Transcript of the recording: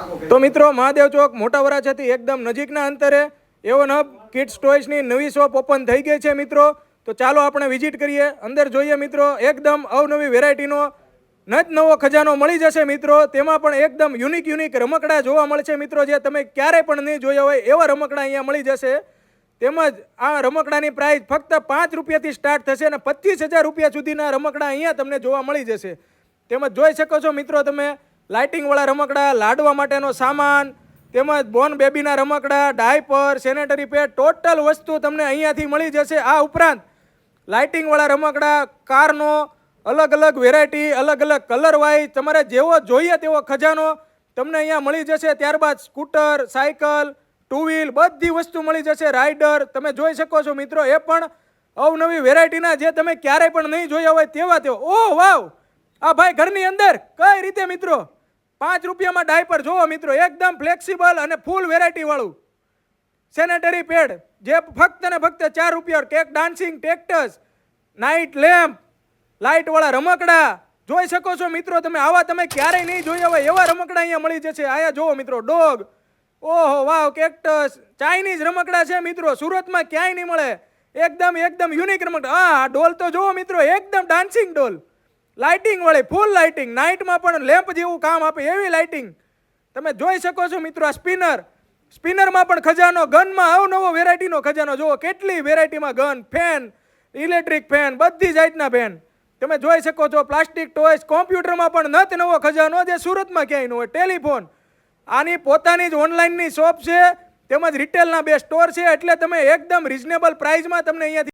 તો મિત્રો મહાદેવ ચોક મોટા વરાછાથી એકદમ નજીકના અંતરે એવન હબ કિડ્સ ટોયસની નવી શોપ ઓપન થઈ ગઈ છે મિત્રો. તો ચાલો આપણે વિઝિટ કરીએ, અંદર જોઈએ મિત્રો. એકદમ અવનવી વેરાયટીનો નવો ખજાનો મળી જશે મિત્રો. તેમાં પણ એકદમ યુનિક રમકડા જોવા મળશે મિત્રો, જે તમે ક્યારેય પણ નહીં જોયા હોય એવા રમકડા અહીંયા મળી જશે. તેમજ આ રમકડાની પ્રાઇસ ફક્ત 5 રૂપિયાથી સ્ટાર્ટ થશે અને 25,000 રૂપિયા સુધીના રમકડા અહીંયા તમને જોવા મળી જશે. તેમજ જોઈ શકો છો મિત્રો તમે લાઇટિંગવાળા રમકડા, લાડવા માટેનો સામાન, તેમજ બોર્ન બેબીના રમકડા, ડાયપર, સેનેટરી પેડ, ટોટલ વસ્તુ તમને અહીંયાથી મળી જશે. આ ઉપરાંત લાઇટિંગવાળા રમકડા, કારનો અલગ અલગ વેરાયટી, અલગ અલગ કલર વાઇઝ તમારે જેવો જોઈએ તેવો ખજાનો તમને અહીંયા મળી જશે. ત્યારબાદ સ્કૂટર, સાયકલ, ટુ વ્હીલ બધી વસ્તુ મળી જશે. રાઇડર તમે જોઈ શકો છો મિત્રો, એ પણ અવનવી વેરાયટીના જે તમે ક્યારેય પણ નહીં જોયા હોય તેવા. ઓહ વાવ, આ ભાઈ ઘરની અંદર કઈ રીતે મિત્રો 5 રૂપિયામાં ડાયપર જોવો મિત્રો, એકદમ ફ્લેક્સિબલ અને ફૂલ વેરાયટી વાળું. સેનેટરી પેડ જે ફક્ત ને ફક્ત 4 રૂપિયા. Cake dancing cactus, night lamp, light વાળા રમકડા જોઈ શકો છો મિત્રો તમે. આવા તમે ક્યારેય નહીં જોયા હોય એવા રમકડા અહીંયા મળી જશે. આયા જોવો મિત્રો, ડોગ, ઓહો વાવ, કેક્ટસ, ચાઇનીઝ રમકડા છે મિત્રો, સુરતમાં ક્યાંય નહીં મળે. એકદમ યુનિક રમકડા. હા ડોલ તો જોવો મિત્રો, એકદમ ડાન્સિંગ ડોલ, લાઇટિંગ વાળી, ફૂલ લાઇટિંગ, નાઇટમાં પણ લેમ્પ જેવું કામ આપે એવી લાઇટિંગ તમે જોઈ શકો છો મિત્રો. આ સ્પિનરમાં પણ ખજાનો, ગનમાં અવનવો વેરાયટીનો ખજાનો જોવો, કેટલી વેરાયટીમાં ગન, ફેન, ઇલેક્ટ્રિક ફેન, બધી જાતના ફેન તમે જોઈ શકો છો. પ્લાસ્ટિક ટોયસ, કોમ્પ્યુટરમાં પણ નવો ખજાનો જે સુરતમાં ક્યાંય ન હોય. ટેલિફોન, આની પોતાની જ ઓનલાઈનની શોપ છે, તેમજ રિટેલના 2 સ્ટોર છે, એટલે તમે એકદમ રિઝનેબલ પ્રાઇસમાં તમને અહીંયાથી